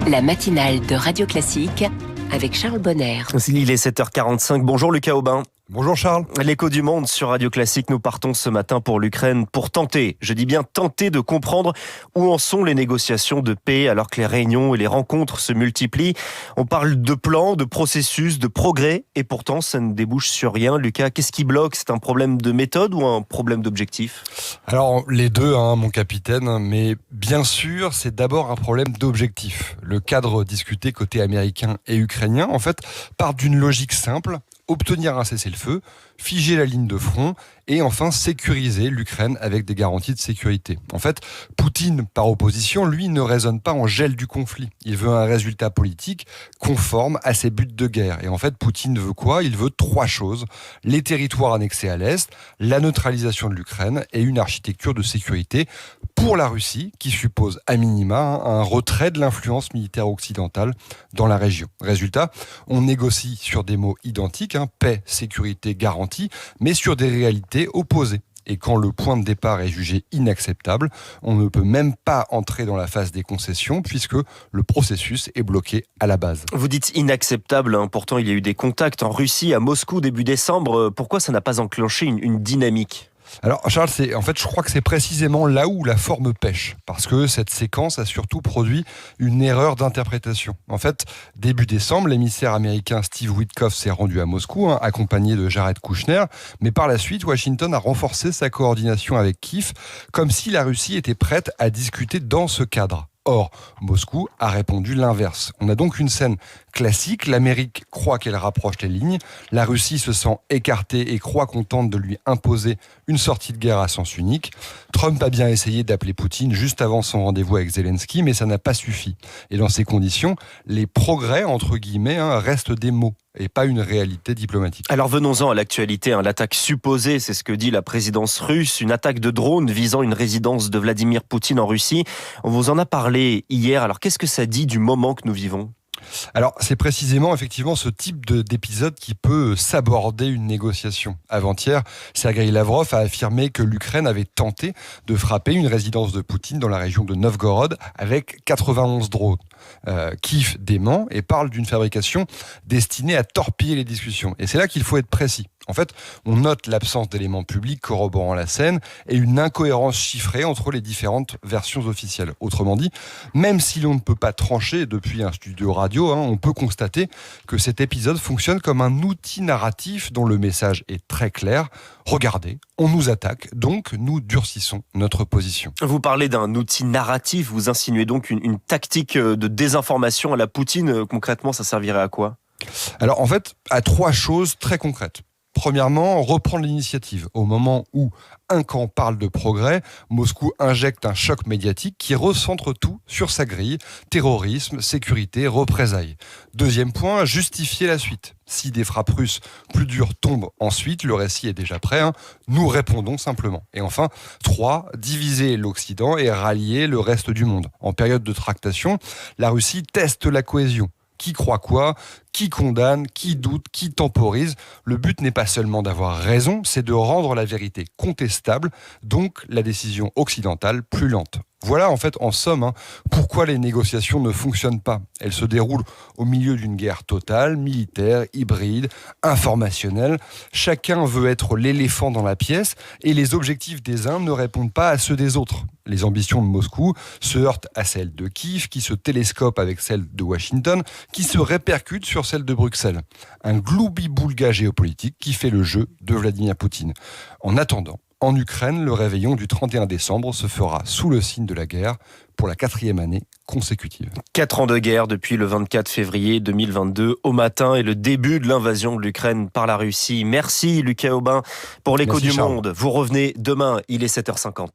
La matinale de Radio Classique avec Charles Bonner. Il est 7h45. Bonjour Lucas Aubin. Bonjour Charles. L'écho du monde sur Radio Classique. Nous partons ce matin pour l'Ukraine pour tenter, je dis bien tenter, de comprendre où en sont les négociations de paix alors que les réunions et les rencontres se multiplient. On parle de plans, de processus, de progrès et pourtant ça ne débouche sur rien. Lucas, qu'est-ce qui bloque ? C'est un problème de méthode ou un problème d'objectif ? Alors les deux, mon capitaine, mais bien sûr c'est d'abord un problème d'objectif. Le cadre discuté côté américain et ukrainien en fait part d'une logique simple: obtenir un cessez-le-feu, figer la ligne de front et enfin sécuriser l'Ukraine avec des garanties de sécurité. En fait, Poutine, par opposition, lui, ne raisonne pas en gel du conflit. Il veut un résultat politique conforme à ses buts de guerre. Et en fait, Poutine veut quoi ? Il veut trois choses: les territoires annexés à l'Est, la neutralisation de l'Ukraine et une architecture de sécurité pour la Russie, qui suppose à minima un retrait de l'influence militaire occidentale dans la région. Résultat, on négocie sur des mots identiques, paix, sécurité, garantie, mais sur des réalités opposées. Et quand le point de départ est jugé inacceptable, on ne peut même pas entrer dans la phase des concessions puisque le processus est bloqué à la base. Vous dites inacceptable, pourtant il y a eu des contacts en Russie, à Moscou début décembre. Pourquoi ça n'a pas enclenché une dynamique ? Alors Charles, je crois que c'est précisément là où la forme pêche, parce que cette séquence a surtout produit une erreur d'interprétation. En fait, début décembre, l'émissaire américain Steve Witkoff s'est rendu à Moscou, accompagné de Jared Kushner, mais par la suite, Washington a renforcé sa coordination avec Kiev, comme si la Russie était prête à discuter dans ce cadre. Or, Moscou a répondu l'inverse. On a donc une scène classique. L'Amérique croit qu'elle rapproche les lignes. La Russie se sent écartée et croit qu'on tente de lui imposer une sortie de guerre à sens unique. Trump a bien essayé d'appeler Poutine juste avant son rendez-vous avec Zelensky, mais ça n'a pas suffi. Et dans ces conditions, les progrès, entre guillemets, restent des mots et pas une réalité diplomatique. Alors venons-en à l'actualité. L'attaque supposée, c'est ce que dit la présidence russe, une attaque de drone visant une résidence de Vladimir Poutine en Russie. On vous en a parlé hier. Alors qu'est-ce que ça dit du moment que nous vivons ? Alors, c'est précisément effectivement ce type d'épisode qui peut saborder une négociation. Avant-hier, Sergueï Lavrov a affirmé que l'Ukraine avait tenté de frapper une résidence de Poutine dans la région de Novgorod avec 91 drones. Kiev dément et parle d'une fabrication destinée à torpiller les discussions. Et c'est là qu'il faut être précis. En fait, on note l'absence d'éléments publics corroborant la scène et une incohérence chiffrée entre les différentes versions officielles. Autrement dit, même si l'on ne peut pas trancher depuis un studio radio, on peut constater que cet épisode fonctionne comme un outil narratif dont le message est très clair. Regardez, on nous attaque, donc nous durcissons notre position. Vous parlez d'un outil narratif, vous insinuez donc une tactique de désinformation à la Poutine. Concrètement, ça servirait à quoi ? Alors en fait, à trois choses très concrètes. Premièrement, reprendre l'initiative. Au moment où un camp parle de progrès, Moscou injecte un choc médiatique qui recentre tout sur sa grille: terrorisme, sécurité, représailles. Deuxième point, justifier la suite. Si des frappes russes plus dures tombent ensuite, le récit est déjà prêt, nous répondons simplement. Et enfin, 3, diviser l'Occident et rallier le reste du monde. En période de tractation, la Russie teste la cohésion. Qui croit quoi ? Qui condamne ? Qui doute ? Qui temporise ? Le but n'est pas seulement d'avoir raison, c'est de rendre la vérité contestable, donc la décision occidentale plus lente. Voilà en fait en somme pourquoi les négociations ne fonctionnent pas. Elles se déroulent au milieu d'une guerre totale, militaire, hybride, informationnelle. Chacun veut être l'éléphant dans la pièce et les objectifs des uns ne répondent pas à ceux des autres. Les ambitions de Moscou se heurtent à celles de Kiev, qui se télescopent avec celles de Washington, qui se répercutent sur celles de Bruxelles. Un gloubi-boulga géopolitique qui fait le jeu de Vladimir Poutine. En attendant, en Ukraine, le réveillon du 31 décembre se fera sous le signe de la guerre pour la 4e année consécutive. 4 ans de guerre depuis le 24 février 2022 au matin et le début de l'invasion de l'Ukraine par la Russie. Merci Lucas Aubin pour l'écho du monde. Vous revenez demain, il est 7h50.